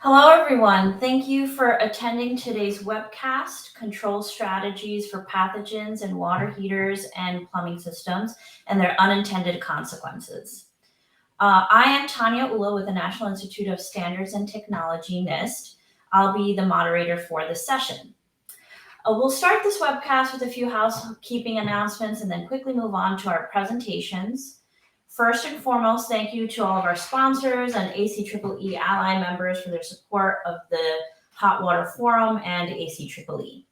Hello, everyone. Thank you for attending today's webcast, Control Strategies for Pathogens in Water Heaters and Plumbing Systems and Their Unintended Consequences. I am Tanya Ula with the National Institute of Standards and Technology, NIST. I'll be the moderator for this session. We'll start this webcast with a few housekeeping announcements and then quickly move on to our presentations. First and foremost, thank you to all of our sponsors and ACEEE ally members for their support of the Hot Water Forum and ACEEE.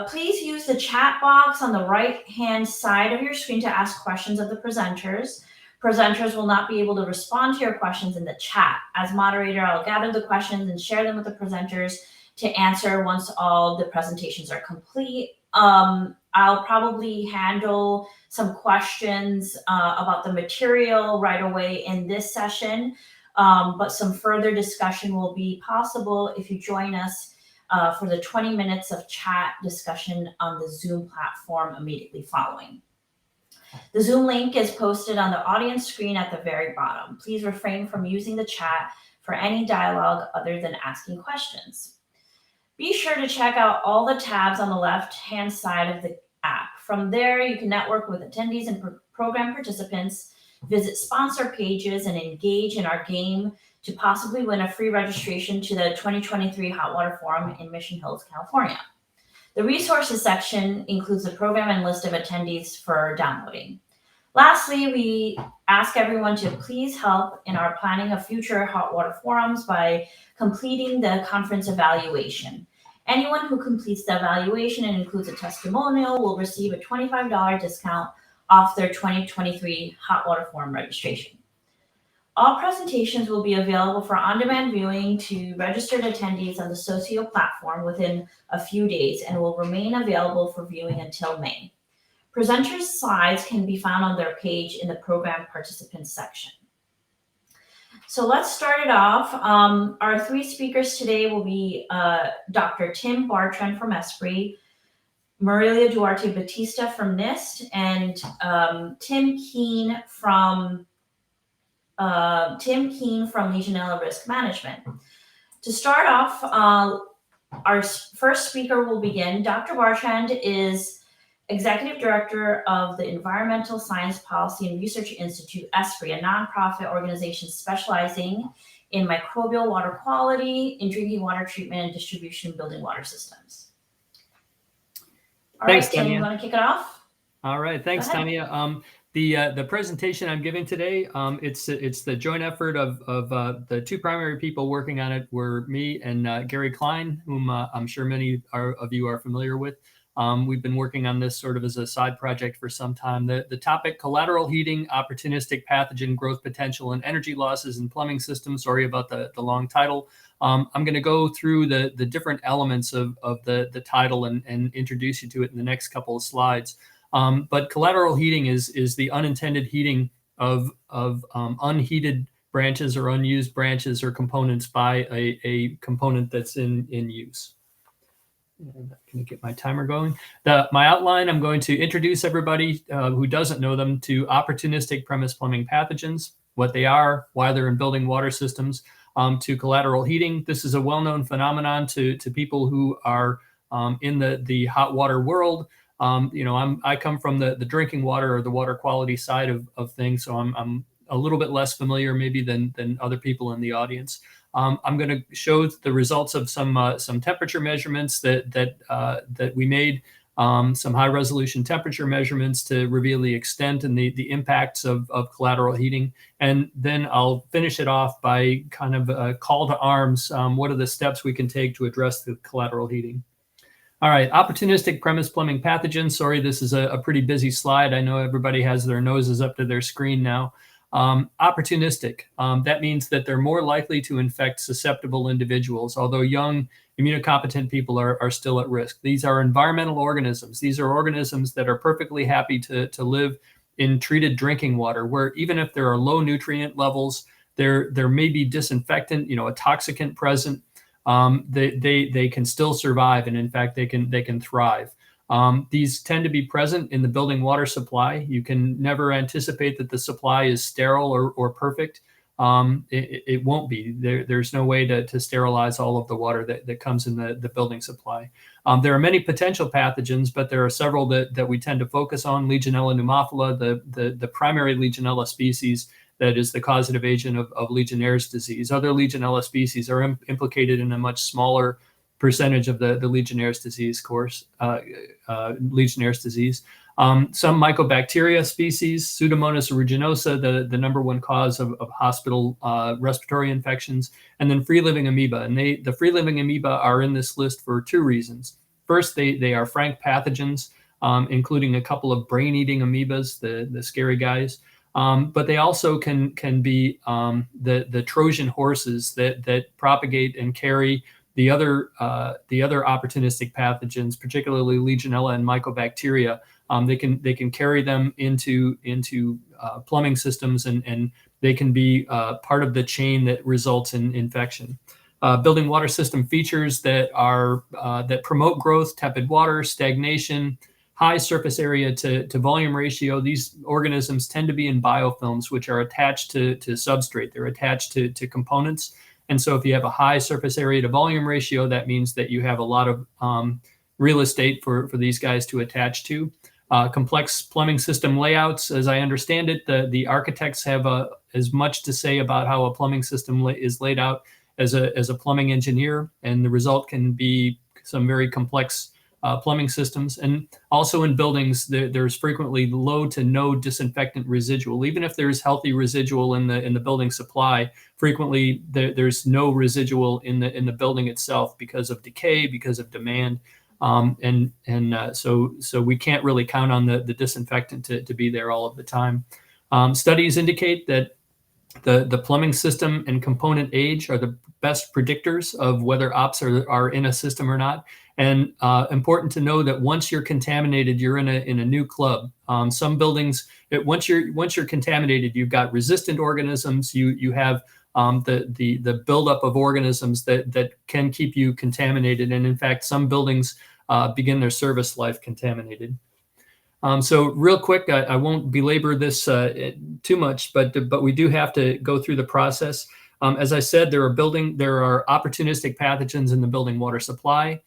Please use the chat box on the right-hand side of your screen to ask questions of the presenters. Presenters will not be able to respond to your questions in the chat. As moderator, I'll gather the questions and share them with the presenters to answer once all the presentations are complete. I'll probably handle some questions about the material right away in this session, but some further discussion will be possible if you join us for the 20 minutes of chat discussion on the Zoom platform immediately following. The Zoom link is posted on the audience screen at the very bottom. Please refrain from using the chat for any dialogue other than asking questions. Be sure to check out all the tabs on the left-hand side of the app. From there, you can network with attendees and program participants, visit sponsor pages, and engage in our game to possibly win a free registration to the 2023 Hot Water Forum in Mission Hills, California. The resources section includes the program and list of attendees for downloading. Lastly, we ask everyone to please help in our planning of future Hot Water Forums by completing the conference evaluation. Anyone who completes the evaluation and includes a testimonial will receive a $25 discount off their 2023 Hot Water Forum registration. All presentations will be available for on-demand viewing to registered attendees on the Socio platform within a few days and will remain available for viewing until May. Presenters' slides can be found on their page in the program participants section. So let's start it off. Our three speakers today will be Dr. Tim Bartrand from ESPRI, Marilia Duarte Batista from NIST, and Tim Keene from Legionella Risk Management. To start off, our first speaker will begin. Dr. Bartrand is Executive Director of the Environmental Science Policy and Research Institute, ESPRI, a nonprofit organization specializing in microbial water quality, in drinking water treatment and distribution, building water systems. Thanks, right, Tim, Tanya. you want to kick it off? All right, thanks, Tanya. The presentation I'm giving today, it's the joint effort of the two primary people working on it were me and Gary Klein, whom I'm sure many of you are familiar with. We've been working on this sort of as a side project for some time. The topic, collateral heating, opportunistic pathogen growth potential, and energy losses in plumbing systems. Sorry about the long title. I'm going to go through the different elements of the title and introduce you to it in the next couple of slides. But collateral heating is the unintended heating of unheated branches or unused branches or components by a component that's in use. Can you get my timer going? My outline, I'm going to introduce everybody who doesn't know them to opportunistic premise plumbing pathogens, what they are, why they're in building water systems, to collateral heating. This is a well-known phenomenon to people who are in the hot water world. I come from the drinking water or the water quality side of things, so I'm a little bit less familiar maybe than other people in the audience. I'm going to show the results of some temperature measurements that we made, some high resolution temperature measurements to reveal the extent and the impacts of collateral heating. And then I'll finish it off by kind of a call to arms. What are the steps we can take to address the collateral heating? All right, opportunistic premise plumbing pathogens. Sorry, this is a pretty busy slide. I know everybody has their noses up to their screen now. Opportunistic, that means that they're more likely to infect susceptible individuals, although young immunocompetent people are still at risk. These are environmental organisms. These are organisms that are perfectly happy to live in treated drinking water, where even if there are low nutrient levels, there may be disinfectant, a toxicant present. They can still survive, and in fact, they can thrive. These tend to be present in the building water supply. You can never anticipate that the supply is sterile or perfect. it won't be. There's no way to sterilize all of the water that comes in the building supply. There are many potential pathogens, but there are several that we tend to focus on. Legionella pneumophila, the primary Legionella species that is the causative agent of Legionnaire's disease. Other Legionella species are implicated in a much smaller percentage of the Legionnaire's disease course, Legionnaire's disease. Some mycobacteria species, Pseudomonas aeruginosa, the number one cause of hospital respiratory infections, and then free-living amoeba. And the free-living amoeba are in this list for two reasons. First, they are frank pathogens, including a couple of brain-eating amoebas, the scary guys. But they also can be the Trojan horses that propagate and carry the other opportunistic pathogens, particularly Legionella and mycobacteria. They can carry them into plumbing systems, and they can be part of the chain that results in infection. Building water system features that promote growth: tepid water, stagnation, high surface area to volume ratio. These organisms tend to be in biofilms, which are attached to substrate. They're attached to components. And so if you have a high surface area to volume ratio, that means that you have a lot of real estate for these guys to attach to. Complex plumbing system layouts, as I understand it, the architects have as much to say about how a plumbing system is laid out as a plumbing engineer, and the result can be some very complex plumbing systems. And also in buildings, there's frequently low to no disinfectant residual. Even if there's healthy residual in the building supply, frequently there's no residual in the building itself because of decay, because of demand. So we can't really count on the disinfectant to be there all of the time. Studies indicate that the plumbing system and component age are the best predictors of whether ops are in a system or not. And important to know that once you're contaminated, you're in a new club. Some buildings, once you're contaminated, you've got resistant organisms. You have the buildup of organisms that can keep you contaminated. And in fact, some buildings begin their service life contaminated. So real quick, I won't belabor this too much, but we do have to go through the process. As I said, there are opportunistic pathogens in the building water supply.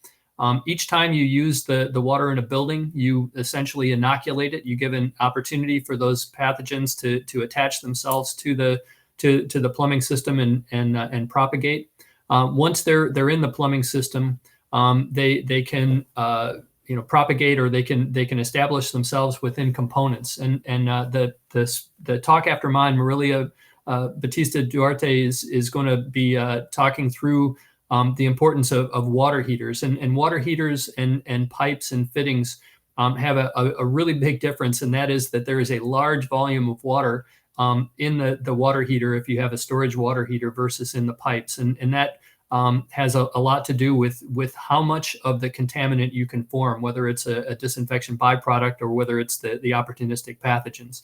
Each time you use the water in a building, you essentially inoculate it. You give an opportunity for those pathogens to attach themselves to the plumbing system and propagate. Once they're in the plumbing system, they can propagate, or they can establish themselves within components. And the talk after mine, Marilia Batista Duarte is going to be talking through the importance of water heaters, and water heaters and pipes and fittings have a really big difference, and that is that there is a large volume of water in the water heater if you have a storage water heater versus in the pipes, and that has a lot to do with how much of the contaminant you can form, whether it's a disinfection byproduct or whether it's the opportunistic pathogens.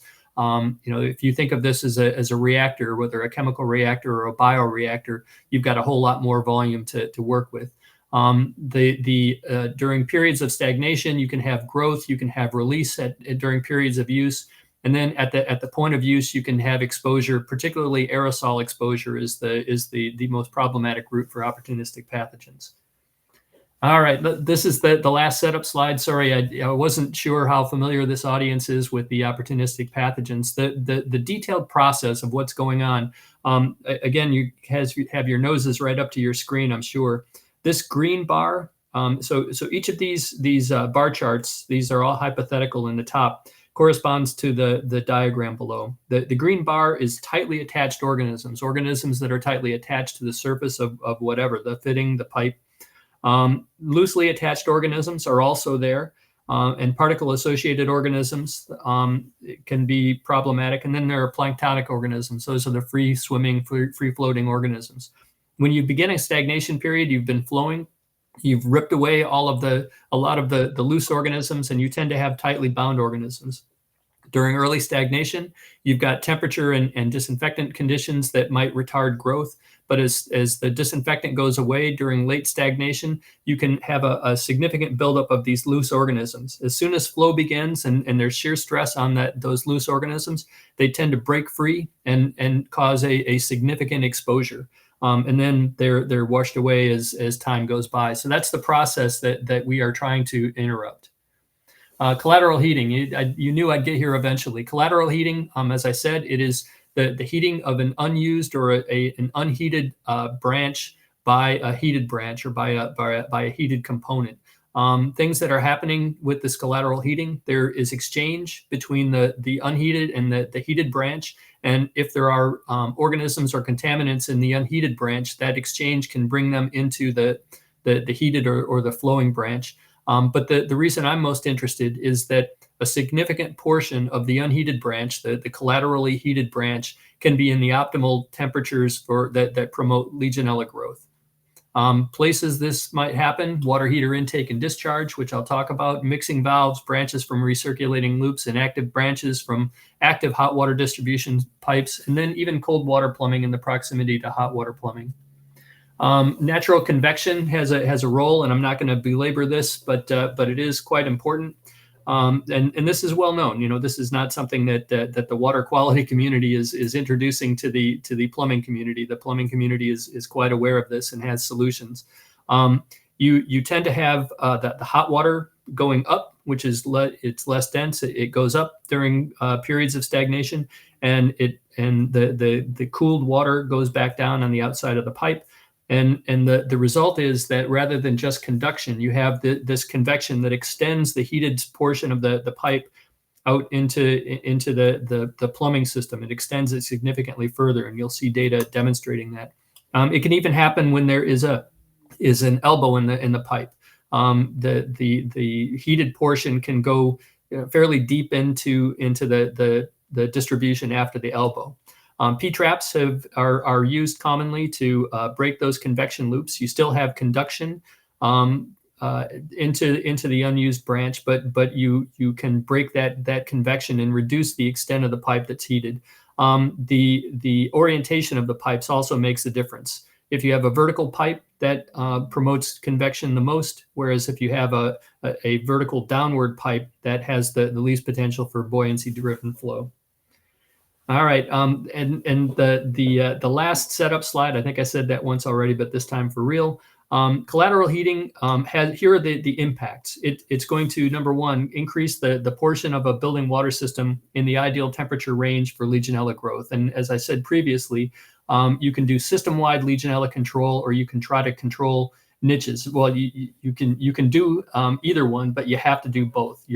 If you think of this as a reactor, whether a chemical reactor or a bioreactor, you've got a whole lot more volume to work with. During periods of stagnation, you can have growth, you can have release during periods of use. And then at the point of use, you can have exposure, particularly aerosol exposure is the most problematic route for opportunistic pathogens. All right, this is the last setup slide. Sorry, I wasn't sure how familiar this audience is with the opportunistic pathogens. The detailed process of what's going on. Again, you have your noses right up to your screen, I'm sure. This green bar, so each of these bar charts, these are all hypothetical in the top, corresponds to the diagram below. The green bar is tightly attached organisms that are tightly attached to the surface of whatever, the fitting, the pipe. Loosely attached organisms are also there, and particle-associated organisms can be problematic. And then there are planktonic organisms. Those are the free-swimming, free-floating organisms. When you begin a stagnation period, you've been flowing, you've ripped away a lot of the loose organisms, and you tend to have tightly bound organisms. During early stagnation, you've got temperature and disinfectant conditions that might retard growth. But as the disinfectant goes away during late stagnation, you can have a significant buildup of these loose organisms. As soon as flow begins and there's shear stress on those loose organisms, they tend to break free and cause a significant exposure. And then they're washed away as time goes by. So that's the process that we are trying to interrupt. Collateral heating, you knew I'd get here eventually. Collateral heating, as I said, it is the heating of an unused or an unheated branch by a heated branch or by a heated component. Things that are happening with this collateral heating, there is exchange between the unheated and the heated branch. And if there are organisms or contaminants in the unheated branch, that exchange can bring them into the heated or the flowing branch. But the reason I'm most interested is that a significant portion of the unheated branch, the collaterally heated branch, can be in the optimal temperatures that promote Legionella growth. Places this might happen: water heater intake and discharge, which I'll talk about, mixing valves, branches from recirculating loops, and active branches from active hot water distribution pipes, and then even cold water plumbing in the proximity to hot water plumbing. Natural convection has a role, and I'm not going to belabor this, but it is quite important. And this is well known. You know, this is not something that the water quality community is introducing to the plumbing community. The plumbing community is quite aware of this and has solutions. You tend to have the hot water going up, which is it's less dense. It goes up during periods of stagnation, and the cooled water goes back down on the outside of the pipe. And the result is that rather than just conduction, you have this convection that extends the heated portion of the pipe out into the plumbing system. It extends it significantly further, and you'll see data demonstrating that. It can even happen when there is an elbow in the pipe. The heated portion can go fairly deep into the distribution after the elbow. P-traps are used commonly to break those convection loops. You still have conduction into the unused branch, but you can break that convection and reduce the extent of the pipe that's heated. The orientation of the pipes also makes a difference. If you have a vertical pipe, that promotes convection the most, whereas if you have a vertical downward pipe, that has the least potential for buoyancy-driven flow. All right, and the last setup slide, I think I said that once already, but this time for real. Collateral heating here are the impacts. It's going to, number one, increase the portion of a building water system in the ideal temperature range for Legionella growth. And as I said previously, you can do system-wide Legionella control, or you can try to control niches. Well, you can do either one, but you have to do both.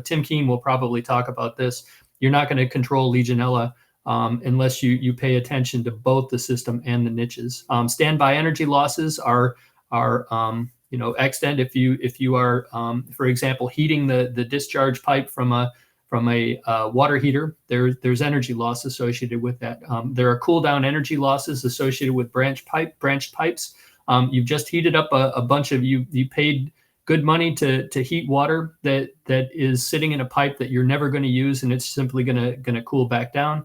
Tim Keene will probably talk about this. You're not going to control Legionella unless you pay attention to both the system and the niches. Standby energy losses are extant if you are, for example, heating the discharge pipe from a water heater. There's energy loss associated with that. There are cool down energy losses associated with branched pipes. You've just heated up a bunch of you paid good money to heat water that is sitting in a pipe that you're never going to use, and it's simply going to cool back down.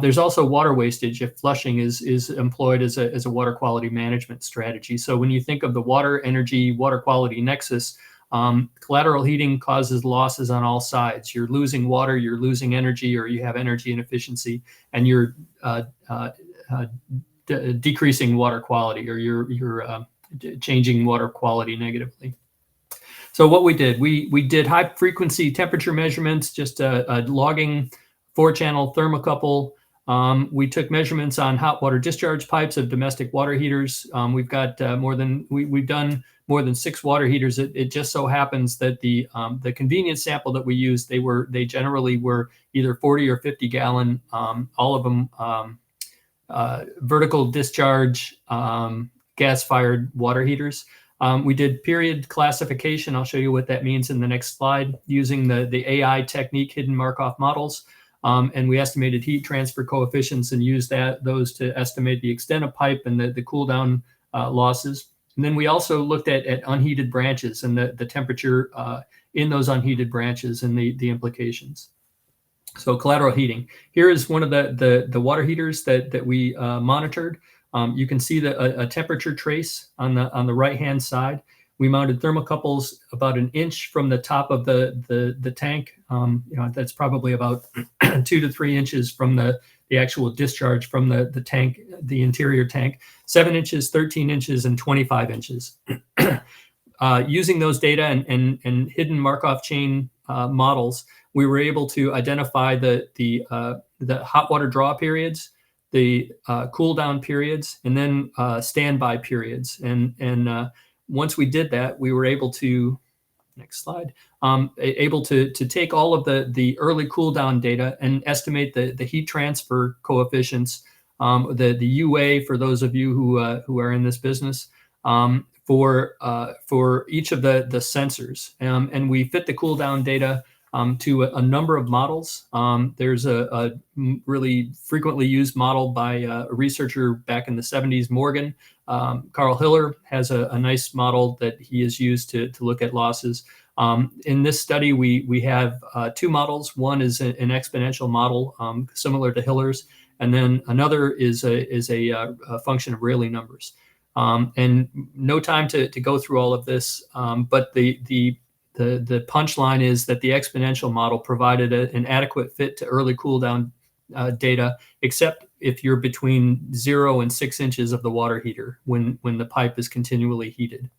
There's also water wastage if flushing is employed as a water quality management strategy. So when you think of the water quality nexus, collateral heating causes losses on all sides. You're losing water, you're losing energy, or you have energy inefficiency, and you're decreasing water quality, or you're changing water quality negatively. So what we did high frequency temperature measurements, just a logging 4-channel thermocouple. We took measurements on hot water discharge pipes of domestic water heaters. We've got we've done more than 6 water heaters. It just so happens that the convenience sample that we used, they generally were either 40 or 50 gallon, all of them vertical discharge gas-fired water heaters. We did period classification. I'll show you what that means in the next slide, using the AI technique, hidden Markov models. And we estimated heat transfer coefficients and used those to estimate the extent of pipe and the cool down losses. And then we also looked at unheated branches and the temperature in those unheated branches and the implications. So collateral heating. Here is one of the water heaters that we monitored. You can see a temperature trace on the right-hand side. We mounted thermocouples about an inch from the top of the tank. That's probably about 2 to 3 inches from the actual discharge from the tank, the interior tank, 7 inches, 13 inches, and 25 inches. Using those data and hidden Markov chain models, we were able to identify the hot water draw periods, the cool down periods, and then standby periods. And once we did that, we were able to, next slide, able to take all of the early cool down data and estimate the heat transfer coefficients, the UA for those of you who are in this business, for each of the sensors. And we fit the cool down data to a number of models. There's a really frequently used model by a researcher back in the 70s, Morgan. Carl Hiller has a nice model that he has used to look at losses. In this study, we have two models. One is an exponential model similar to Hiller's, and then another is a function of Rayleigh numbers. And no time to go through all of this, but the punchline is that the exponential model provided an adequate fit to early cool down data, except if you're between 0 and 6 inches of the water heater when the pipe is continually heated.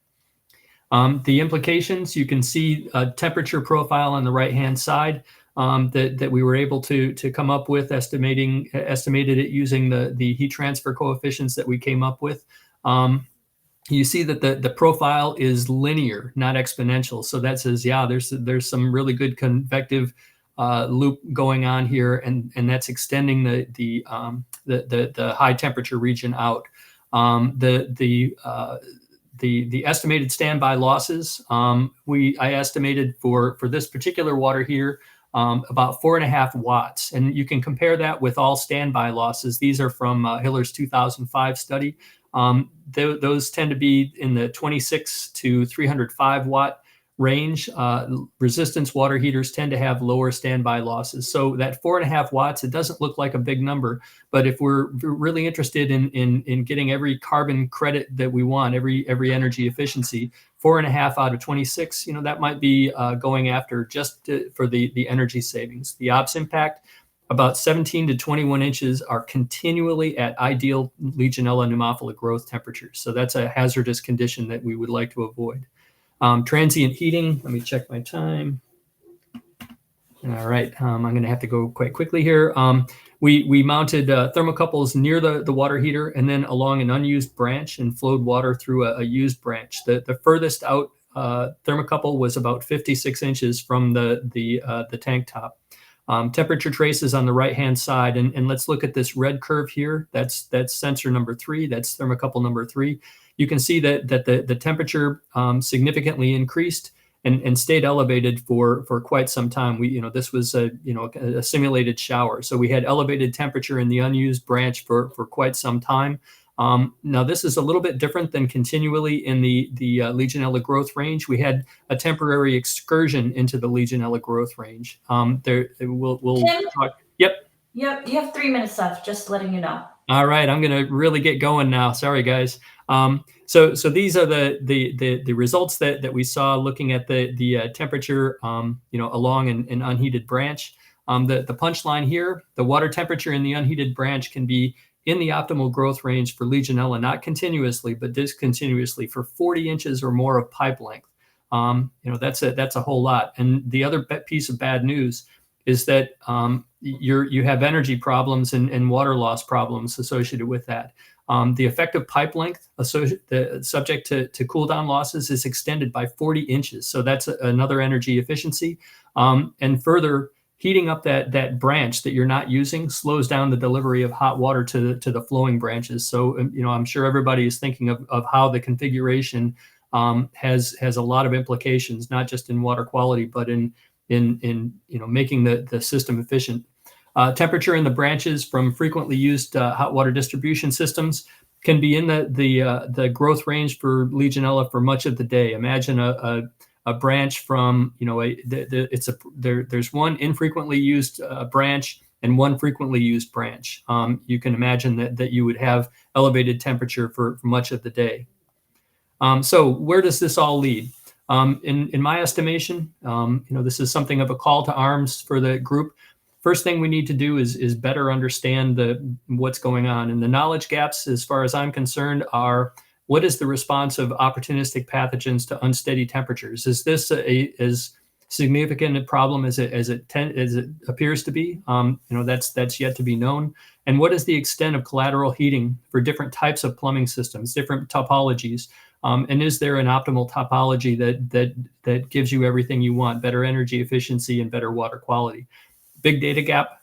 The implications, you can see a temperature profile on the right-hand side that we were able to come up with, estimated it using the heat transfer coefficients that we came up with. You see that the profile is linear, not exponential. So that says, yeah, there's some really good convective loop going on here, and that's extending the high temperature region out. The estimated standby losses, I estimated for this particular water heater about 4.5 watts, and you can compare that with all standby losses. These are from Hiller's 2005 study. Those tend to be in the 26 to 305 watt range. Resistance water heaters tend to have lower standby losses. So that 4.5 watts, it doesn't look like a big number, but if we're really interested in getting every carbon credit that we want, every energy efficiency, 4.5 out of 26, that might be going after just for the energy savings. The ops impact, about 17 to 21 inches are continually at ideal Legionella pneumophila growth temperatures. So that's a hazardous condition that we would like to avoid. Transient heating, let me check my time. All right, I'm going to have to go quite quickly here. We mounted thermocouples near the water heater and then along an unused branch and flowed water through a used branch. The furthest out thermocouple was about 56 inches from the tank top. Temperature traces on the right-hand side, and let's look at this red curve here. That's sensor number 3. That's thermocouple number 3. You can see that the temperature significantly increased and stayed elevated for quite some time. This was a simulated shower, so we had elevated temperature in the unused branch for quite some time. Now this is a little bit different than continually in the Legionella growth range. We had a temporary excursion into the Legionella growth range. We'll Tim? talk. Yep. Yep, you have 3 minutes left, just letting you know. All right, I'm going to really get going now. Sorry, guys. So these are the results that we saw looking at the temperature, along an unheated branch. The punchline here: the water temperature in the unheated branch can be in the optimal growth range for Legionella, not continuously, but discontinuously for 40 inches or more of pipe length. That's a whole lot. And the other piece of bad news is that you have energy problems and water loss problems associated with that. The effective pipe length subject to cool down losses is extended by 40 inches. So that's another energy efficiency. And further, heating up that branch that you're not using slows down the delivery of hot water to the flowing branches. So, I'm sure everybody is thinking of how the configuration has a lot of implications, not just in water quality, but in making the system efficient. Temperature in the branches from frequently used hot water distribution systems can be in the growth range for Legionella for much of the day. Imagine a a branch from, there's one infrequently used branch and one frequently used branch. You can imagine that you would have elevated temperature for much of the day. So where does this all lead? In my estimation, this is something of a call to arms for the group. First thing we need to do is better understand what's going on. And the knowledge gaps, as far as I'm concerned, are: what is the response of opportunistic pathogens to unsteady temperatures? Is this as significant a problem as it appears to be? That's yet to be known. And what is the extent of collateral heating for different types of plumbing systems, different topologies? And is there an optimal topology that gives you everything you want: better energy efficiency and better water quality? Big data gap.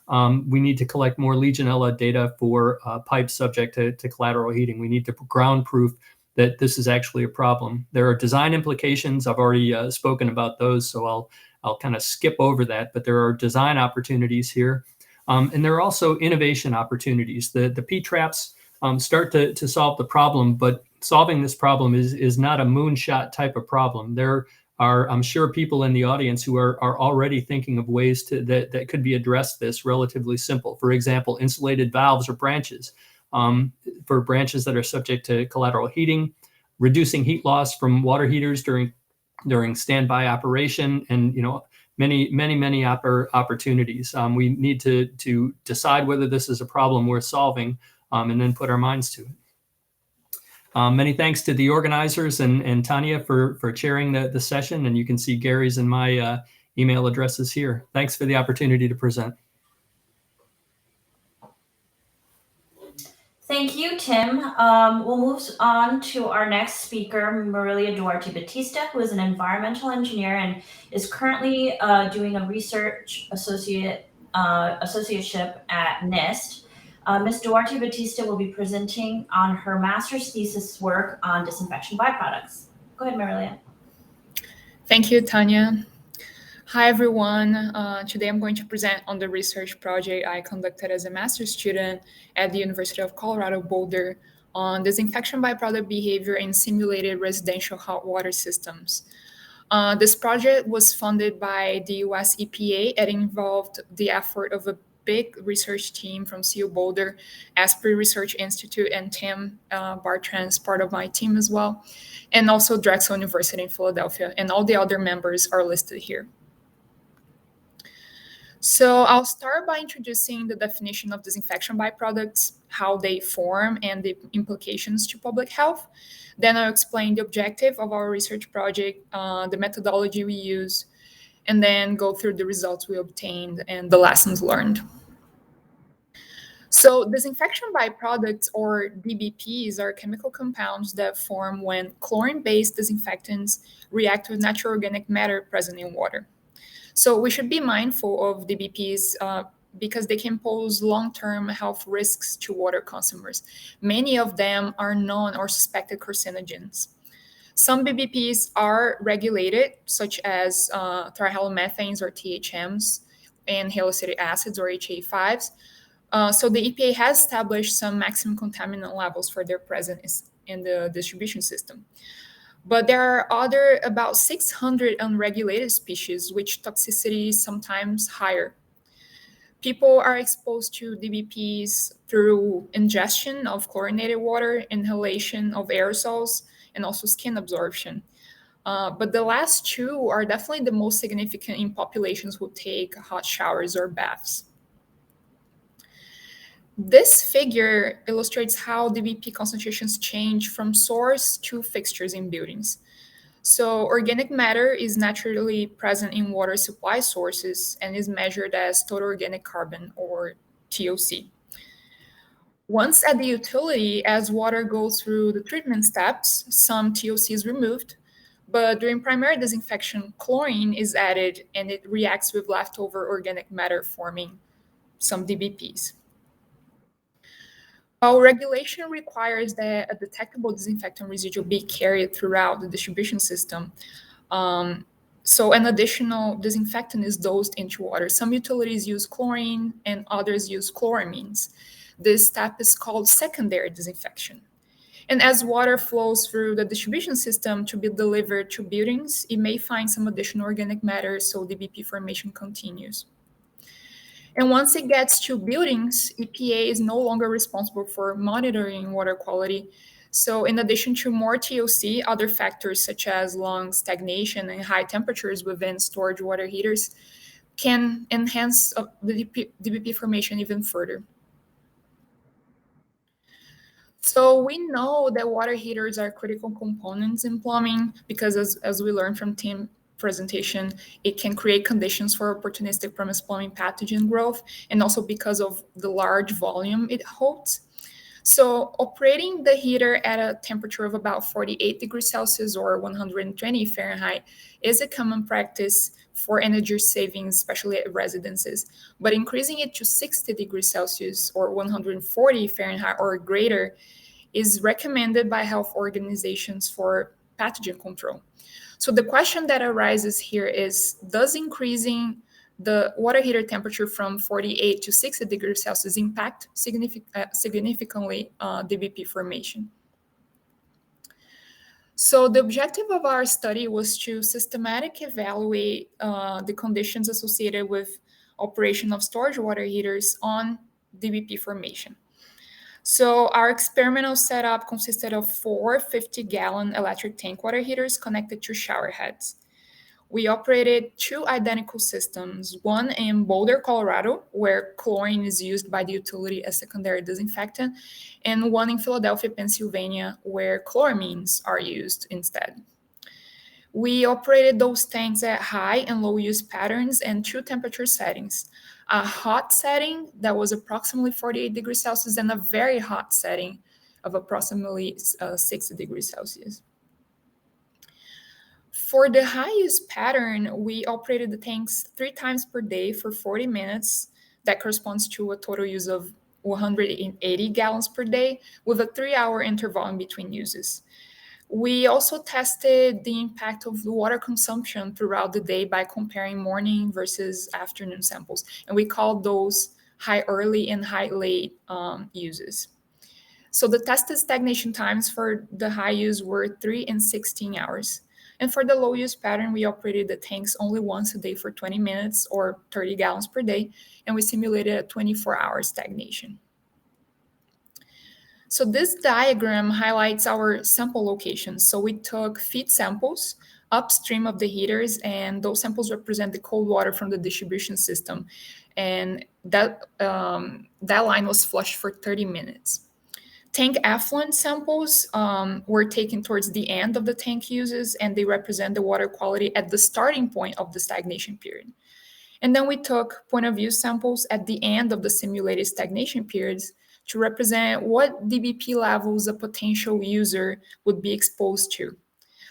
We need to collect more Legionella data for pipes subject to collateral heating. We need to ground proof that this is actually a problem. There are design implications. I've already spoken about those, so I'll kind of skip over that. But there are design opportunities here, and there are also innovation opportunities. The P-traps start to solve the problem, but solving this problem is not a moonshot type of problem. There are, I'm sure, people in the audience who are already thinking of ways that could be addressed this relatively simple. For example, insulated valves or branches for branches that are subject to collateral heating, reducing heat loss from water heaters during standby operation, and many opportunities. We need to decide whether this is a problem worth solving, and then put our minds to it. Many thanks to the organizers and Tanya for chairing the session. And you can see Gary's and my email addresses here. Thanks for the opportunity to present. Thank you, Tim. We'll move on to our next speaker, Marilia Duarte Batista, who is an environmental engineer and is currently doing a research associateship at NIST. Ms. Duarte Batista will be presenting on her master's thesis work on disinfection byproducts. Go ahead, Marilia. Thank you, Tanya. Hi, everyone. Today I'm going to present on the research project I conducted as a master's student at the University of Colorado Boulder on disinfection byproduct behavior in simulated residential hot water systems. This project was funded by the US EPA and involved the effort of a big research team from CU Boulder, Asprey Research Institute, and Tim Bartran's part of my team as well, and also Drexel University in Philadelphia, and all the other members are listed here. So I'll start by introducing the definition of disinfection byproducts, how they form, and the implications to public health. Then I'll explain the objective of our research project, the methodology we use, and then go through the results we obtained and the lessons learned. So disinfection byproducts, or DBPs, are chemical compounds that form when chlorine-based disinfectants react with natural organic matter present in water. So we should be mindful of DBPs because they can pose long-term health risks to water consumers. Many of them are known or suspected carcinogens. Some BBPs are regulated, such as trihalomethanes or THMs and haloacetic acids or HA5s. So the EPA has established some maximum contaminant levels for their presence in the distribution system. But there are about 600 unregulated species, which toxicity is sometimes higher. People are exposed to DBPs through ingestion of chlorinated water, inhalation of aerosols, and also skin absorption. But the last two are definitely the most significant in populations who take hot showers or baths. This figure illustrates how DBP concentrations change from source to fixtures in buildings. So organic matter is naturally present in water supply sources and is measured as total organic carbon, or TOC. Once at the utility, as water goes through the treatment steps, some TOC is removed, but during primary disinfection, chlorine is added and it reacts with leftover organic matter, forming some DBPs. While regulation requires that a detectable disinfectant residue be carried throughout the distribution system, so an additional disinfectant is dosed into water. Some utilities use chlorine and others use chloramines. This step is called secondary disinfection. And as water flows through the distribution system to be delivered to buildings, it may find some additional organic matter, so DBP formation continues. And once it gets to buildings, EPA is no longer responsible for monitoring water quality. So, in addition to more TOC, other factors such as lung stagnation and high temperatures within storage water heaters can enhance the DBP formation even further. So we know that water heaters are critical components in plumbing because as we learned from Tim's presentation, it can create conditions for opportunistic premise plumbing pathogen growth, and also because of the large volume it holds. So operating the heater at a temperature of about 48 degrees Celsius or 120 Fahrenheit is a common practice for energy savings, especially at residences. But increasing it to 60 degrees Celsius or 140 Fahrenheit or greater is recommended by health organizations for pathogen control. So the question that arises here is, does increasing the water heater temperature from 48 to 60 degrees Celsius impact significantly DBP formation? So the objective of our study was to systematically evaluate the conditions associated with operation of storage water heaters on DBP formation. So our experimental setup consisted of 4 50-gallon electric tank water heaters connected to shower heads. We operated 2 identical systems, one in Boulder, Colorado, where chlorine is used by the utility as secondary disinfectant, and one in Philadelphia, Pennsylvania, where chloramines are used instead. We operated those tanks at high and low use patterns and 2 temperature settings. A hot setting that was approximately 48 degrees Celsius and a very hot setting of approximately 60 degrees Celsius. For the high use pattern, we operated the tanks 3 times per day for 40 minutes. That corresponds to a total use of 180 gallons per day with a 3-hour interval in between uses. We also tested the impact of the water consumption throughout the day by comparing morning versus afternoon samples. And we called those high early and high late uses. So the tested stagnation times for the high use were 3 and 16 hours. And for the low use pattern, we operated the tanks only once a day for 20 minutes or 30 gallons per day, and we simulated a 24-hour stagnation. So this diagram highlights our sample locations. So we took feed samples upstream of the heaters, and those samples represent the cold water from the distribution system. And that line was flushed for 30 minutes. Tank effluent samples were taken towards the end of the tank uses, and they represent the water quality at the starting point of the stagnation period. And then we took point of view samples at the end of the simulated stagnation periods to represent what DBP levels a potential user would be exposed to.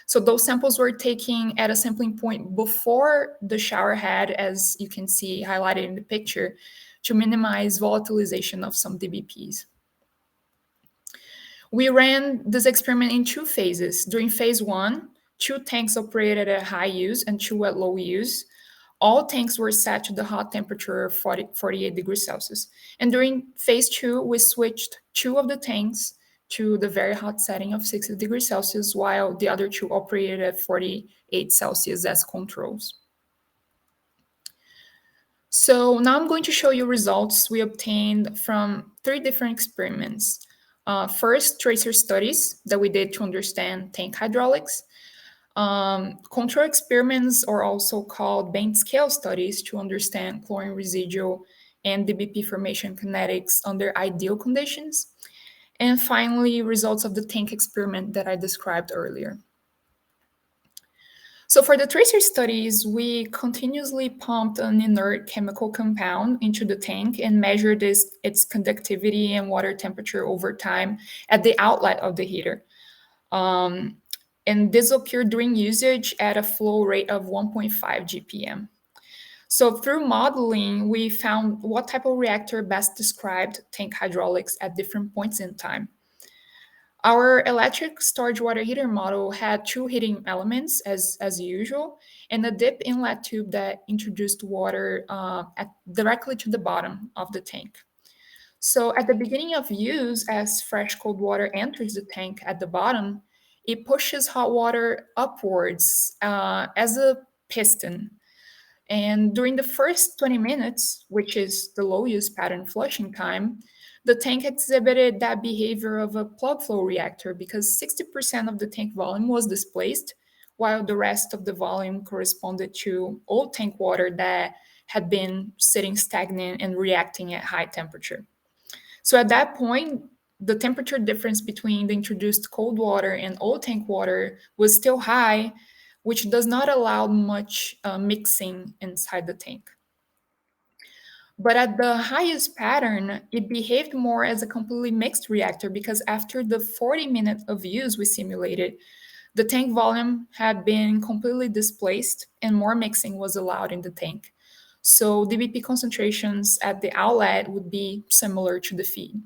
So those samples were taken at a sampling point before the shower head, as you can see highlighted in the picture, to minimize volatilization of some DBPs. We ran this experiment in 2 phases. During phase 1, 2 tanks operated at high use and 2 at low use. All tanks were set to the hot temperature of 48 degrees Celsius. And during phase 2, we switched 2 of the tanks to the very hot setting of 60 degrees Celsius, while the other 2 operated at 48 Celsius as controls. So now I'm going to show you results we obtained from 3 different experiments. First, tracer studies that we did to understand tank hydraulics. Control experiments are also called band scale studies to understand chlorine residual and DBP formation kinetics under ideal conditions. And finally, results of the tank experiment that I described earlier. So for the tracer studies, we continuously pumped an inert chemical compound into the tank and measured its conductivity and water temperature over time at the outlet of the heater. And this occurred during usage at a flow rate of 1.5 GPM. So through modeling, we found what type of reactor best described tank hydraulics at different points in time. Our electric storage water heater model had 2 heating elements as usual, and a dip inlet tube that introduced water directly to the bottom of the tank. So at the beginning of use, as fresh cold water enters the tank at the bottom, it pushes hot water upwards as a piston. And during the first 20 minutes, which is the low use pattern flushing time, the tank exhibited that behavior of a plug flow reactor because 60% of the tank volume was displaced, while the rest of the volume corresponded to old tank water that had been sitting stagnant and reacting at high temperature. So at that point, the temperature difference between the introduced cold water and old tank water was still high, which does not allow much mixing inside the tank. But at the highest pattern, it behaved more as a completely mixed reactor because after the 40 minutes of use we simulated, the tank volume had been completely displaced and more mixing was allowed in the tank. So DBP concentrations at the outlet would be similar to the feed.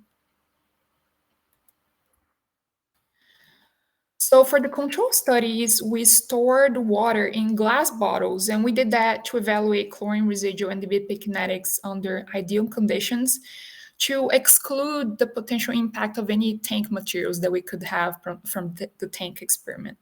So for the control studies, we stored water in glass bottles, and we did that to evaluate chlorine residual and DBP kinetics under ideal conditions to exclude the potential impact of any tank materials that we could have from the tank experiment.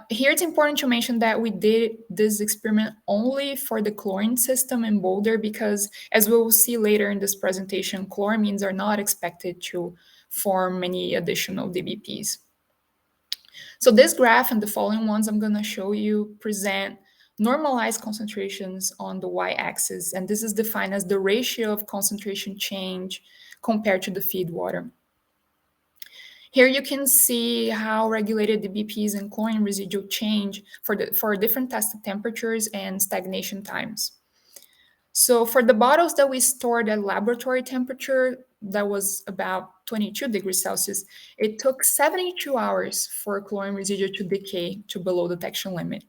Here it's important to mention that we did this experiment only for the chlorine system in Boulder because, as we will see later in this presentation, chloramines are not expected to form any additional DBPs. So this graph and the following ones I'm going to show you present normalized concentrations on the y-axis, and this is defined as the ratio of concentration change compared to the feed water. Here you can see how regulated the BPs and chlorine residual change for different tested temperatures and stagnation times. So for the bottles that we stored at laboratory temperature, that was about 22 degrees Celsius, it took 72 hours for chlorine residue to decay to below detection limit.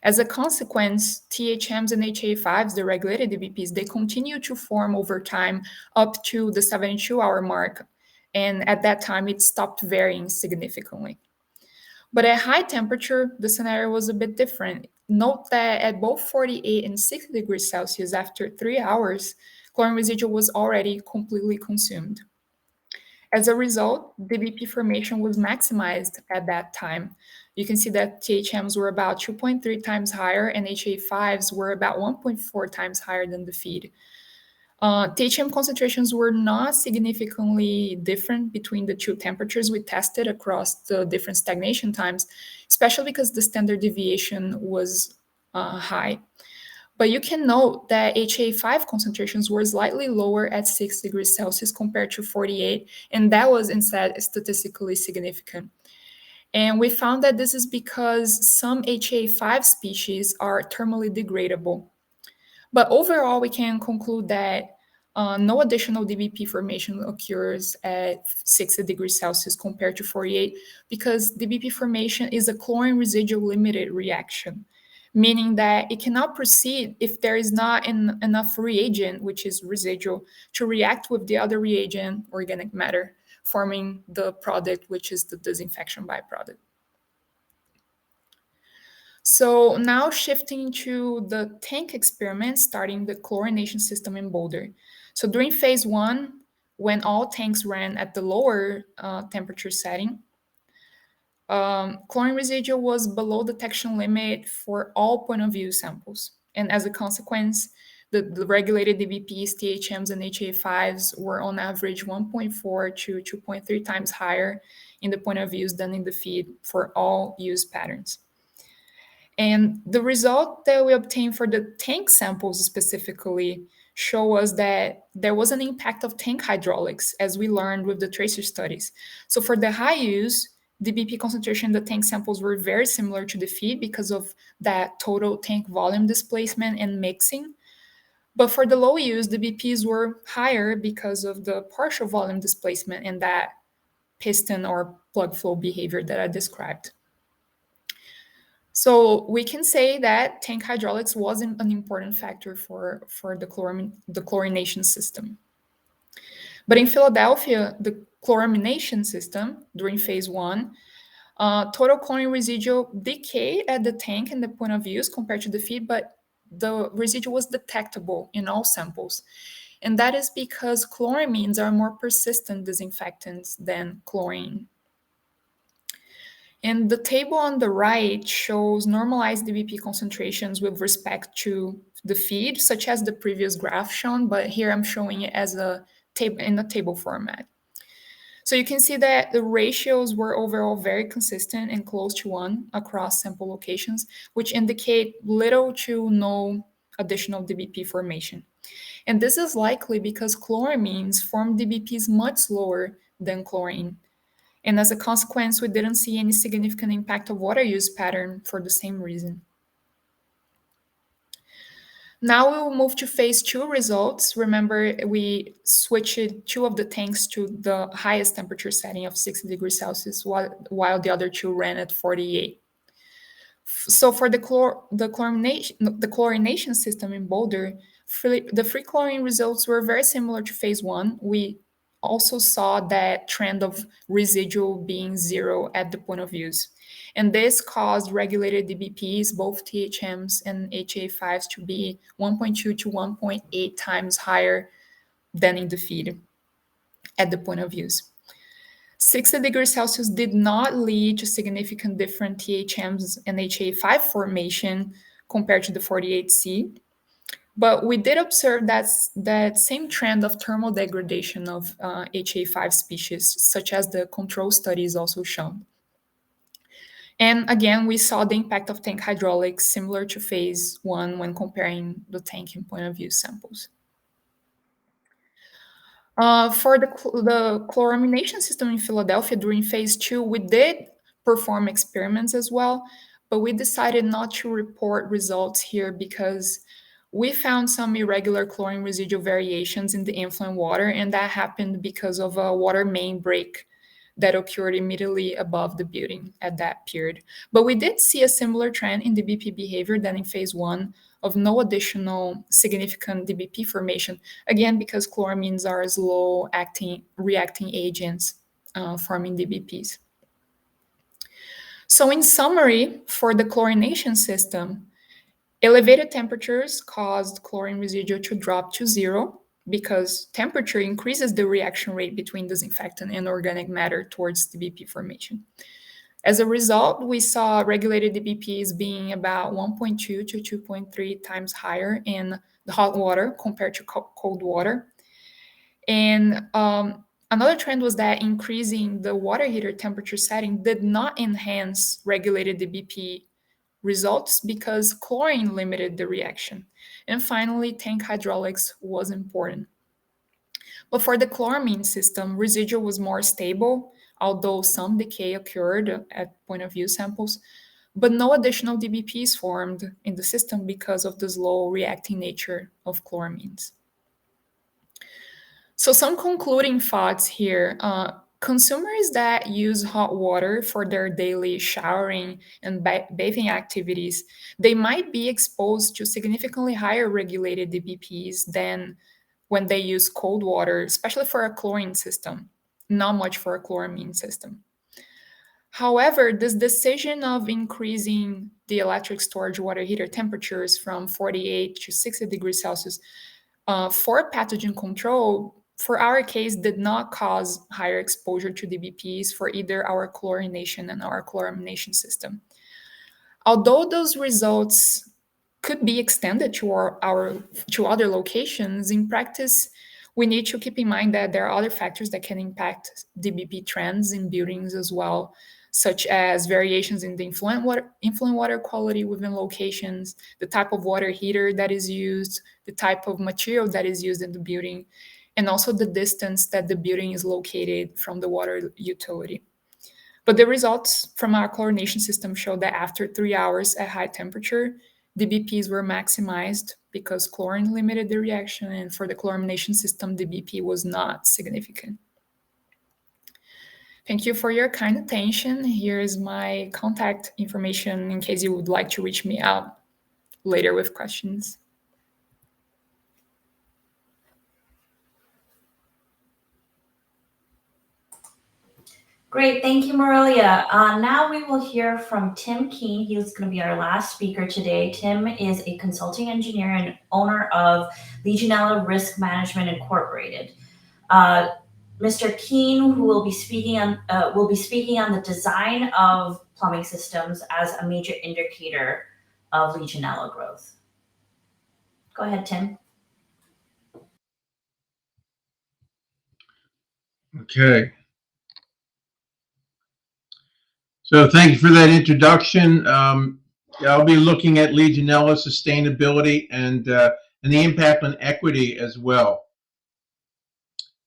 As a consequence, THMs and HA5s, the regulated DBPs, they continue to form over time up to the 72-hour mark, and at that time it stopped varying significantly. But at high temperature, the scenario was a bit different. Note that at both 48 and 60 degrees Celsius, after 3 hours, chlorine residual was already completely consumed. As a result, DBP formation was maximized at that time. You can see that THMs were about 2.3 times higher and HA5s were about 1.4 times higher than the feed. THM concentrations were not significantly different between the two temperatures we tested across the different stagnation times, especially because the standard deviation was high. But you can note that HA5 concentrations were slightly lower at 6 degrees Celsius compared to 48, and that was instead statistically significant. And we found that this is because some HA5 species are thermally degradable. But overall, we can conclude that no additional DBP formation occurs at 60 degrees Celsius compared to 48 because DBP formation is a chlorine residual limited reaction, meaning that it cannot proceed if there is not enough reagent, which is residual, to react with the other reagent, organic matter, forming the product, which is the disinfection byproduct. So now shifting to the tank experiment, starting the chlorination system in Boulder. So during phase 1, when all tanks ran at the lower temperature setting, chlorine residual was below detection limit for all point of view samples. And as a consequence, the regulated DBPs, THMs, and HA5s were on average 1.4 to 2.3 times higher in the point of views than in the feed for all use patterns. And the result that we obtained for the tank samples specifically show us that there was an impact of tank hydraulics, as we learned with the tracer studies. So for the high use, the BP concentration in the tank samples were very similar to the feed because of that total tank volume displacement and mixing. But for the low use, the BPs were higher because of the partial volume displacement and that piston or plug flow behavior that I described. So we can say that tank hydraulics was an important factor for the chlorination system. But in Philadelphia, the chloramination system during phase 1, total chlorine residual decayed at the tank and the point of use compared to the feed, but the residual was detectable in all samples. And that is because chloramines are more persistent disinfectants than chlorine. And the table on the right shows normalized DBP concentrations with respect to the feed, such as the previous graph shown, but here I'm showing it as a table in a table format. So you can see that the ratios were overall very consistent and close to 1 across sample locations, which indicate little to no additional DBP formation. And this is likely because chloramines form DBPs much slower than chlorine. And as a consequence, we didn't see any significant impact of water use pattern for the same reason. Now we will move to phase 2 results. Remember, we switched 2 of the tanks to the highest temperature setting of 60 degrees Celsius, while the other 2 ran at 48. So for the chlorination system in Boulder, the free chlorine results were very similar to phase 1. We also saw that trend of residual being 0 at the point of use. And this caused regulated DBPs, both THMs and HA5s, to be 1.2 to 1.8 times higher than in the feed at the point of use. 60 degrees Celsius did not lead to significant different THMs and HA5 formation compared to the 48C, but we did observe that same trend of thermal degradation of HA5 species, such as the control studies also shown. And again, we saw the impact of tank hydraulics similar to phase 1 when comparing the tank and point of view samples. For the chloramination system in Philadelphia during phase 2, we did perform experiments as well, but we decided not to report results here because we found some irregular chlorine residual variations in the influent water, and that happened because of a water main break that occurred immediately above the building at that period. But we did see a similar trend in DBP behavior than in phase 1 of no additional significant DBP formation, again, because chloramines are slow reacting agents forming DBPs. So in summary, for the chlorination system, elevated temperatures caused chlorine residual to drop to 0 because temperature increases the reaction rate between disinfectant and organic matter towards DBP formation. As a result, we saw regulated DBPs being about 1.2 to 2.3 times higher in the hot water compared to cold water. And another trend was that increasing the water heater temperature setting did not enhance regulated DBP results because chlorine limited the reaction. And finally, tank hydraulics was important. But for the chloramine system, residual was more stable, although some decay occurred at point of view samples, but no additional DBPs formed in the system because of the slow reacting nature of chloramines. So some concluding thoughts here. Consumers that use hot water for their daily showering and bathing activities, they might be exposed to significantly higher regulated DBPs than when they use cold water, especially for a chlorine system, not much for a chloramine system. However, this decision of increasing the electric storage water heater temperatures from 48 to 60 degrees Celsius for pathogen control, for our case, did not cause higher exposure to DBPs for either our chlorination and our chloramination system. Although those results could be extended to to other locations, in practice, we need to keep in mind that there are other factors that can impact DBP trends in buildings as well, such as variations in the influent water quality within locations, the type of water heater that is used, the type of material that is used in the building, and also the distance that the building is located from the water utility. But the results from our chlorination system show that after 3 hours at high temperature, DBPs were maximized because chlorine limited the reaction, and for the chloramination system, DBP was not significant. Thank you for your kind attention. Here is my contact information in case you would like to reach me out later with questions. Great, thank you, Marilia. Now we will hear from Tim Keene. He's going to be our last speaker today. Tim is a consulting engineer and owner of Legionella Risk Management Incorporated. Mr. Keene, who will be speaking on the design of plumbing systems as a major indicator of Legionella growth. Go ahead, Tim. Okay. So thank you for that introduction. I'll be looking at Legionella sustainability and the impact on equity as well.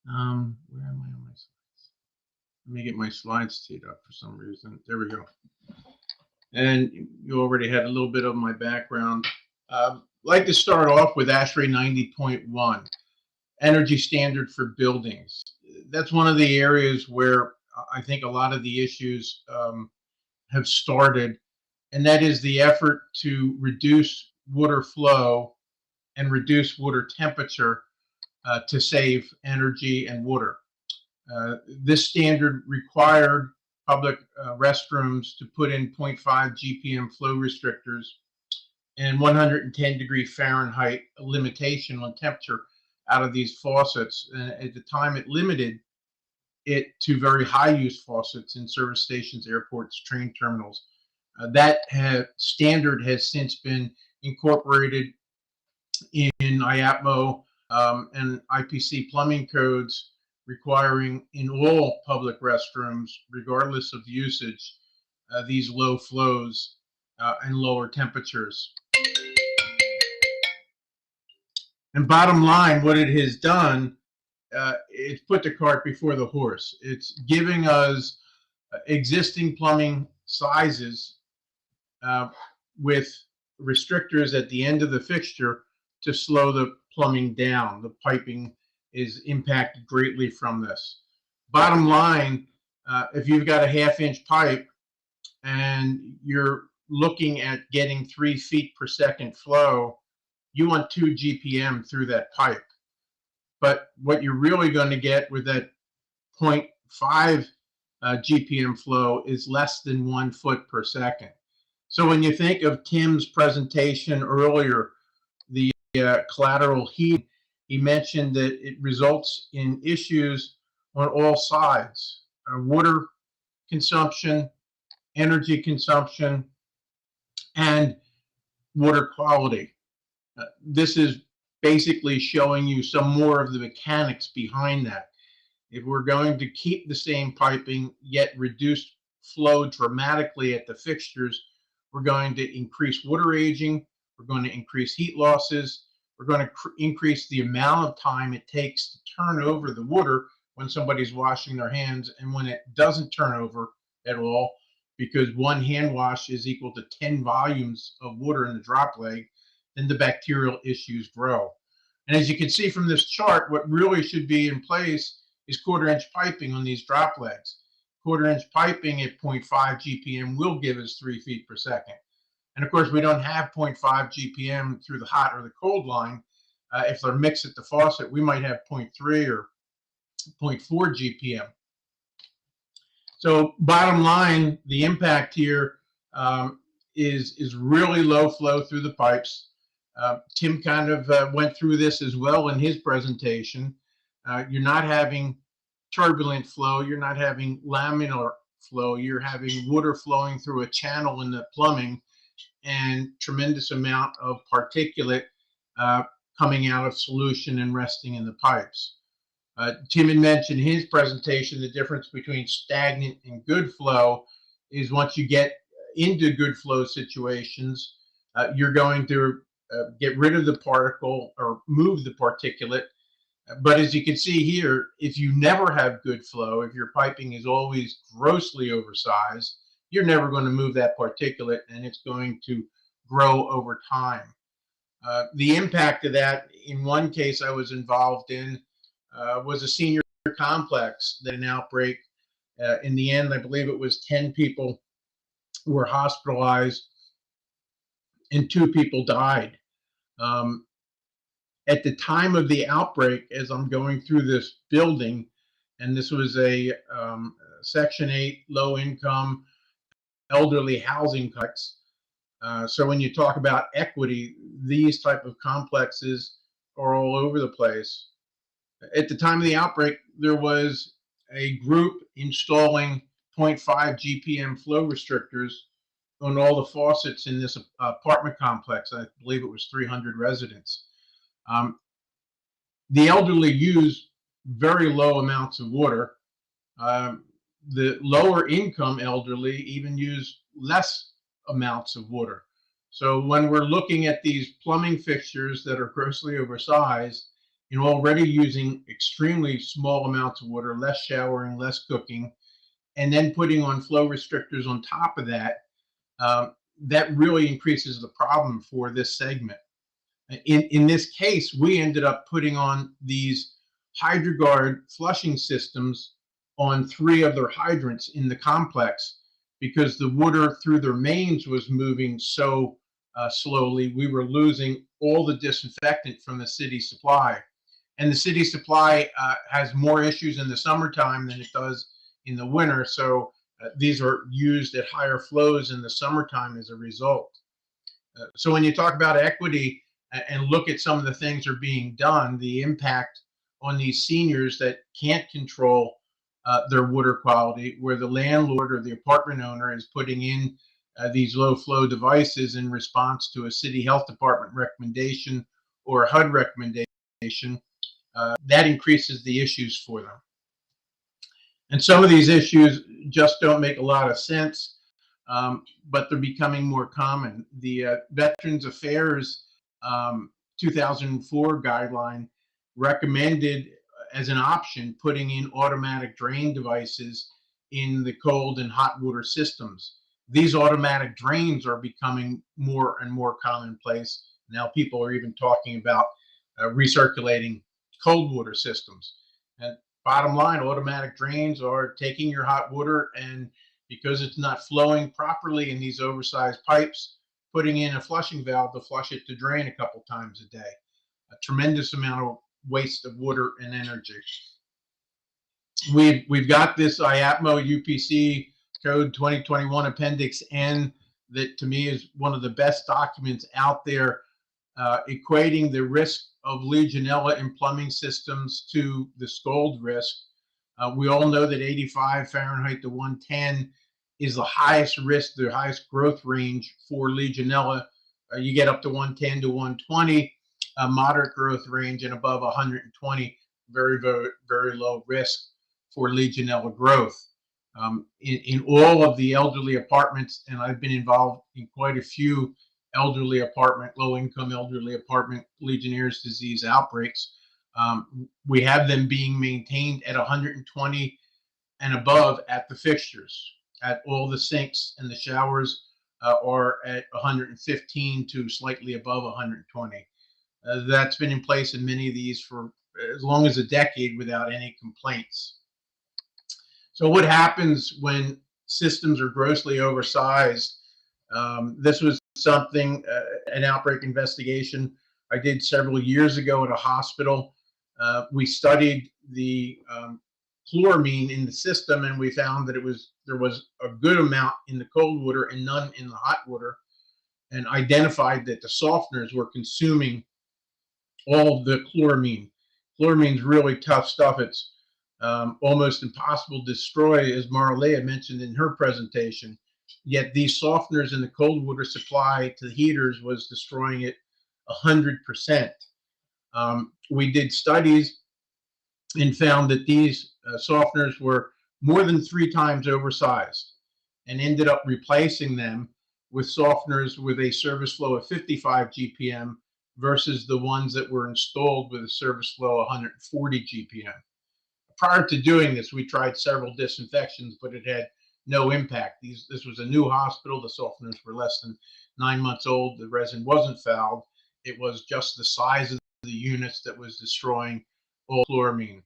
Where am I on my slides? Let me get my slides teed up for some reason. There we go. And you already had a little bit of my background. I'd like to start off with ASHRAE 90.1, energy standard for buildings. That's one of the areas where I think a lot of the issues have started, and that is the effort to reduce water flow and reduce water temperature to save energy and water. This standard required public restrooms to put in 0.5 GPM flow restrictors and 110 degree Fahrenheit limitation on temperature out of these faucets. At the time, it limited it to very high use faucets in service stations, airports, train terminals. That standard has since been incorporated in IAPMO and IPC plumbing codes, requiring in all public restrooms, regardless of usage, these low flows and lower temperatures. And bottom line, what it has done, it's put the cart before the horse. It's giving us existing plumbing sizes with restrictors at the end of the fixture to slow the plumbing down. The piping is impacted greatly from this. Bottom line, if you've got a half-inch pipe and you're looking at getting 3 feet per second flow, you want 2 GPM through that pipe. But what you're really going to get with that 0.5 GPM flow is less than 1 foot per second. So when you think of Tim's presentation earlier, the collateral heat, he mentioned that it results in issues on all sides: water consumption, energy consumption, and water quality. This is basically showing you some more of the mechanics behind that. If we're going to keep the same piping yet reduce flow dramatically at the fixtures, we're going to increase water aging, we're going to increase heat losses, we're going to increase the amount of time it takes to turn over the water when somebody's washing their hands, and when it doesn't turn over at all, because 1 hand wash is equal to 10 volumes of water in the drop leg, then the bacterial issues grow. And as you can see from this chart, what really should be in place is 1/4 inch piping on these drop legs. 1/4 inch piping at 0.5 GPM will give us 3 feet per second. And of course, we don't have 0.5 GPM through the hot or the cold line. If they're mixed at the faucet, we might have 0.3 or 0.4 GPM. So bottom line, the impact here is really low flow through the pipes. Tim kind of went through this as well in his presentation. You're not having turbulent flow, you're not having laminar flow, you're having water flowing through a channel in the plumbing and tremendous amount of particulate coming out of solution and resting in the pipes. Tim had mentioned in his presentation the difference between stagnant and good flow is once you get into good flow situations, you're going to get rid of the particle or move the particulate. But as you can see here, if you never have good flow, if your piping is always grossly oversized, you're never going to move that particulate, and it's going to grow over time. The impact of that, in one case I was involved in, was a senior complex that an outbreak. In the end, I believe it was 10 people were hospitalized and 2 people died. At the time of the outbreak, as I'm going through this building, and this was a Section 8 low income elderly housing complex. So when you talk about equity, these type of complexes are all over the place. At the time of the outbreak, there was a group installing 0.5 GPM flow restrictors on all the faucets in this apartment complex. I believe it was 300 residents. The elderly use very low amounts of water. The lower income elderly even use less amounts of water. So when we're looking at these plumbing fixtures that are grossly oversized and already using extremely small amounts of water, less showering, less cooking, and then putting on flow restrictors on top of that, that really increases the problem for this segment. In this case, we ended up putting on these HydroGuard flushing systems on 3 of their hydrants in the complex because the water through their mains was moving so slowly. We were losing all the disinfectant from the city supply. And the city supply has more issues in the summertime than it does in the winter. So these are used at higher flows in the summertime as a result. So when you talk about equity and look at some of the things that are being done, the impact on these seniors that can't control their water quality, where the landlord or the apartment owner is putting in these low flow devices in response to a city health department recommendation or a HUD recommendation, that increases the issues for them. And some of these issues just don't make a lot of sense, but they're becoming more common. The Veterans Affairs 2004 guideline recommended as an option putting in automatic drain devices in the cold and hot water systems. These automatic drains are becoming more and more commonplace. Now people are even talking about recirculating cold water systems. And bottom line, automatic drains are taking your hot water and because it's not flowing properly in these oversized pipes, putting in a flushing valve to flush it to drain a couple times a day. A tremendous amount of waste of water and energy. We've got this IAPMO UPC Code 2021 Appendix N that to me is one of the best documents out there, equating the risk of Legionella in plumbing systems to the scald risk. We all know that 85 Fahrenheit to 110 is the highest risk, the highest growth range for Legionella. You get up to 110 to 120, a moderate growth range, and above 120, very, very, very low risk for Legionella growth. In all of the elderly apartments, and I've been involved in quite a few elderly apartment, low-income elderly apartment Legionnaire's disease outbreaks, we have them being maintained at 120 and above at the fixtures. At all the sinks and the showers are at 115 to slightly above 120. That's been in place in many of these for as long as a decade without any complaints. So what happens when systems are grossly oversized? This was something, an outbreak investigation I did several years ago at a hospital. We studied the chloramine in the system, and we found that there was a good amount in the cold water and none in the hot water, and identified that the softeners were consuming all of the chloramine. Chloramine's really tough stuff. It's almost impossible to destroy, as Marlea mentioned in her presentation. Yet these softeners in the cold water supply to the heaters was destroying it 100%. We did studies and found that these softeners were more than 3 times oversized and ended up replacing them with softeners with a service flow of 55 GPM versus the ones that were installed with a service flow of 140 GPM. Prior to doing this, we tried several disinfections, but it had no impact. This was a new hospital. The softeners were less than 9 months old. The resin wasn't fouled. It was just the size of the units that was destroying all chloramine.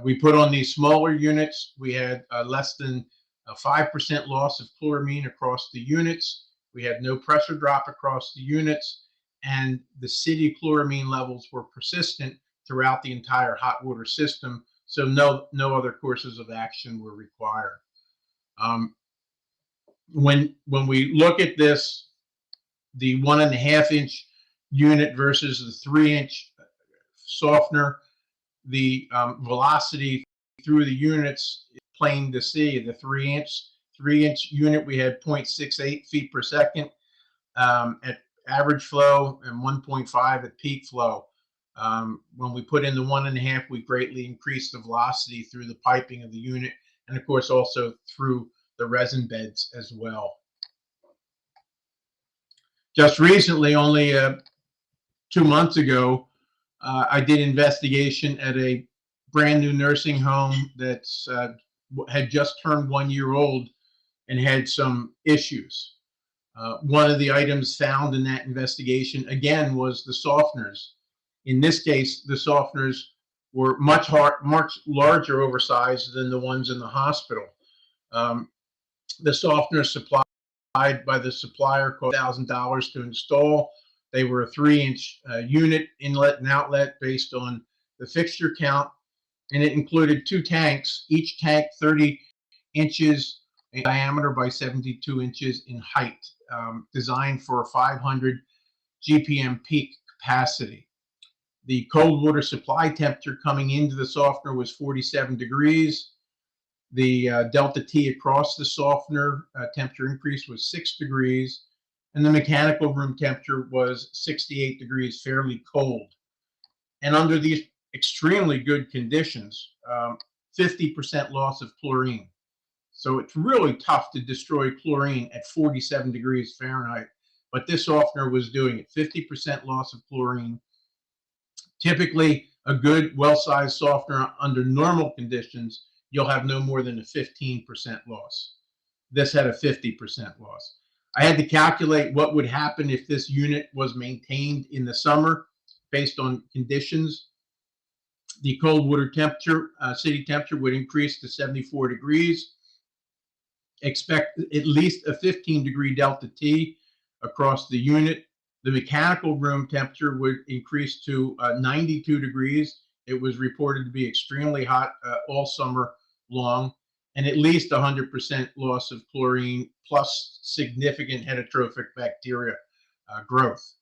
We put on these smaller units. We had less than a 5% loss of chloramine across the units. We had no pressure drop across the units, and the city chloramine levels were persistent throughout the entire hot water system. So no other courses of action were required. Um, when we look at this, the 1.5-inch unit versus the 3-inch softener, the velocity through the units is plain to see. The 3-inch unit, we had 0.68 feet per second at average flow and 1.5 at peak flow. When we put in the 1.5, we greatly increased the velocity through the piping of the unit, and of course also through the resin beds as well. Just recently, only 2 months ago, I did investigation at a brand new nursing home that's had just turned 1 year old and had some issues. One of the items found in that investigation, again, was the softeners. In this case, the softeners were much larger oversized than the ones in the hospital. The softeners supplied by the supplier cost $1,000 to install. They were a 3-inch unit, inlet and outlet, based on the fixture count, and it included 2 tanks, each tank 30 inches in diameter by 72 inches in height, designed for a 500 GPM peak capacity. The cold water supply temperature coming into the softener was 47 degrees. The delta T across the softener temperature increase was 6 degrees, and the mechanical room temperature was 68 degrees, fairly cold. And under these extremely good conditions, 50% loss of chlorine. So it's really tough to destroy chlorine at 47 degrees Fahrenheit, but this softener was doing it. 50% loss of chlorine. Typically, a good, well-sized softener under normal conditions, you'll have no more than a 15% loss. This had a 50% loss. I had to calculate what would happen if this unit was maintained in the summer based on conditions. The cold water temperature, city temperature, would increase to 74 degrees. Expect at least a 15-degree delta T across the unit. The mechanical room temperature would increase to 92 degrees. It was reported to be extremely hot all summer long, and at least 100% loss of chlorine plus significant heterotrophic bacteria growth.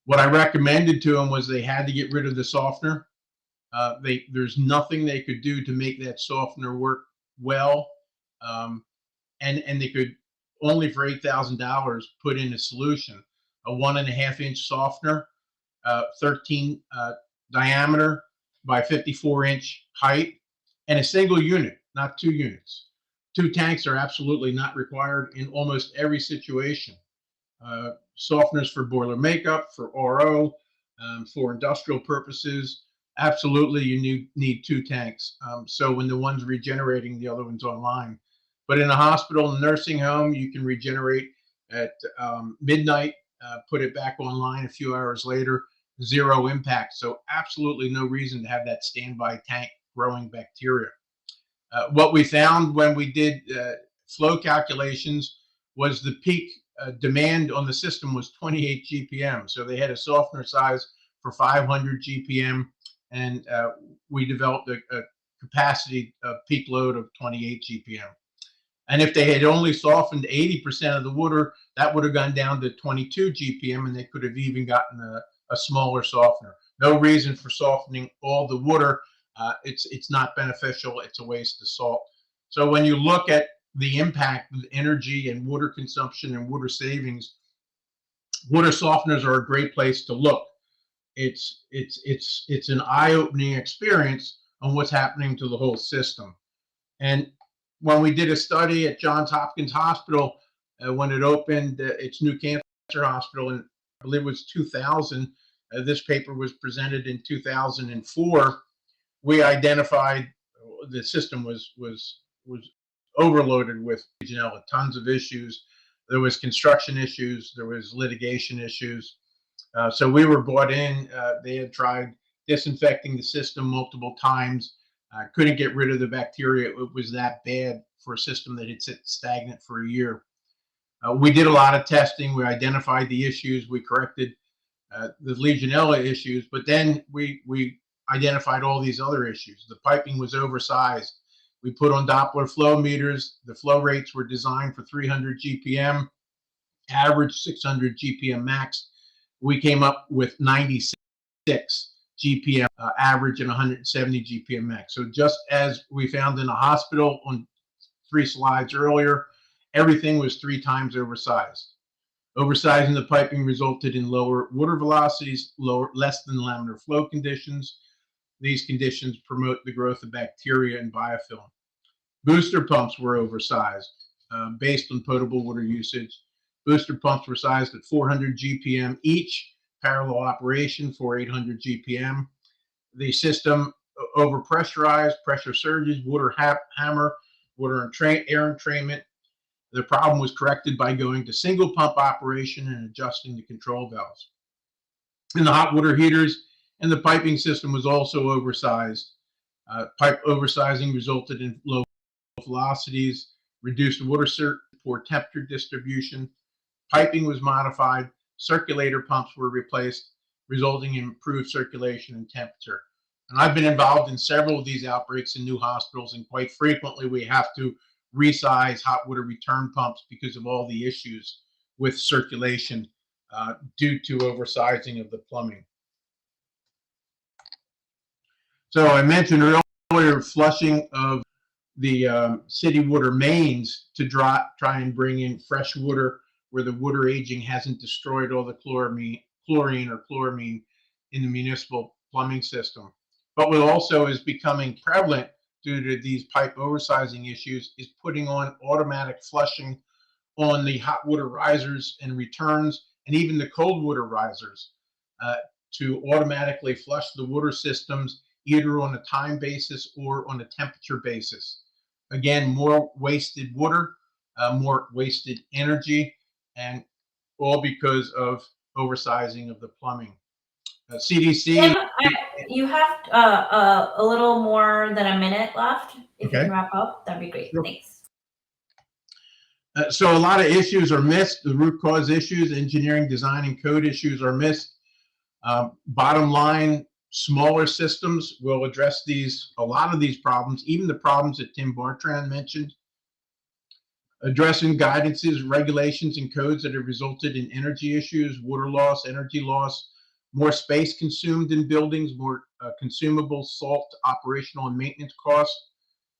What I recommended to them was they had to get rid of the softener. There's nothing they could do to make that softener work well. And they could only for $8,000 put in a solution, a 1.5-inch softener, 13 diameter by 54-inch height, and a single unit, not 2 units. 2 tanks are absolutely not required in almost every situation. Softeners for boiler makeup, for RO, for industrial purposes, absolutely you need 2 tanks. So when the one's regenerating, the other one's online. But in a hospital and nursing home, you can regenerate at midnight, put it back online a few hours later, 0 impact. So absolutely no reason to have that standby tank growing bacteria. What we found when we did flow calculations was the peak demand on the system was 28 GPM. So they had a softener size for 500 GPM, and we developed a capacity peak load of 28 GPM. And if they had only softened 80% of the water, that would have gone down to 22 GPM, and they could have even gotten a smaller softener. No reason for softening all the water. It's not beneficial. It's a waste of salt. So when you look at the impact of energy and water consumption and water savings, water softeners are a great place to look. It's an eye-opening experience on what's happening to the whole system. And when we did a study at Johns Hopkins Hospital, when it opened its new cancer hospital, in I believe it was 2000, this paper was presented in 2004. We identified the system was overloaded with Legionella, tons of issues. There was construction issues, there was litigation issues. So we were brought in. They had tried disinfecting the system multiple times. Couldn't get rid of the bacteria. It was that bad for a system that had sat stagnant for a year. We did a lot of testing. We identified the issues. We corrected the Legionella issues, but then we identified all these other issues. The piping was oversized. We put on Doppler flow meters. The flow rates were designed for 300 GPM, average 600 GPM max. We came up with 96 GPM average and 170 GPM max. So just as we found in the hospital on 3 slides earlier, everything was 3 times oversized. Oversizing the piping resulted in lower water velocities, less than laminar flow conditions. These conditions promote the growth of bacteria and biofilm. Booster pumps were oversized based on potable water usage. Booster pumps were sized at 400 GPM each, parallel operation for 800 GPM. The system overpressurized, pressure surges, water hammer, water and air entrainment. The problem was corrected by going to single pump operation and adjusting the control valves. And the hot water heaters and the piping system was also oversized. Pipe oversizing resulted in low velocities, reduced water poor temperature distribution. Piping was modified, circulator pumps were replaced, resulting in improved circulation and temperature. And I've been involved in several of these outbreaks in new hospitals, and quite frequently we have to resize hot water return pumps because of all the issues with circulation due to oversizing of the plumbing. So I mentioned earlier flushing of the city water mains to try and bring in fresh water where the water aging hasn't destroyed all the chlorine or chloramine in the municipal plumbing system. But what also is becoming prevalent due to these pipe oversizing issues is putting on automatic flushing on the hot water risers and returns, and even the cold water risers to automatically flush the water systems either on a time basis or on a temperature basis. Again, more wasted water, more wasted energy, and all because of oversizing of the plumbing. CDC. Tim, you have a little more than a minute left. If you can wrap up, that'd be great. Sure. Thanks. So a lot of issues are missed. The root cause issues, engineering, design, and code issues are missed. Bottom line, smaller systems will address a lot of these problems, even the problems that Tim Bartran mentioned. Addressing guidances, regulations, and codes that have resulted in energy issues, water loss, energy loss, more space consumed in buildings, more consumable salt, operational and maintenance costs,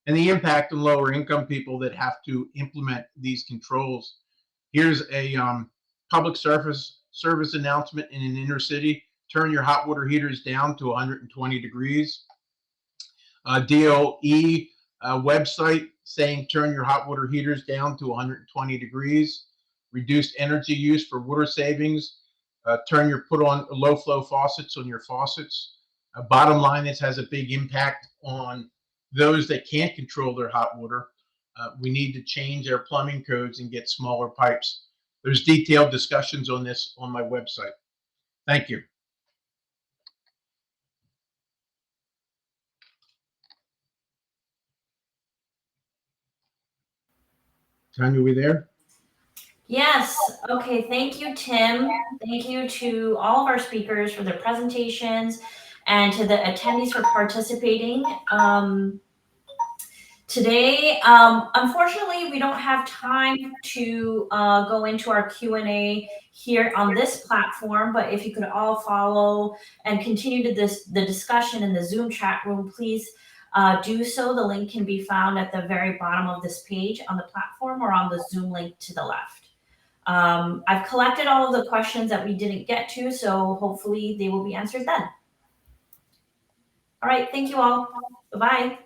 and the impact on lower income people that have to implement these controls. Here's a public service announcement in an inner city. Turn your hot water heaters down to 120 degrees. DOE website saying turn your hot water heaters down to 120 degrees. Reduced energy use for water savings. Put on low flow faucets on your faucets. Bottom line, this has a big impact on those that can't control their hot water. We need to change our plumbing codes and get smaller pipes. There's detailed discussions on this on my website. Thank you. Tanya, are we there? Yes. Okay. Thank you, Tim. Thank you to all of our speakers for their presentations and to the attendees for participating. Today, unfortunately, we don't have time to go into our Q&A here on this platform, but if you could all follow and continue to the discussion in the Zoom chat room, please do so. The link can be found at the very bottom of this page on the platform or on the Zoom link to the left. I've collected all of the questions that we didn't get to, so hopefully they will be answered then. All right, thank you all. Bye-bye.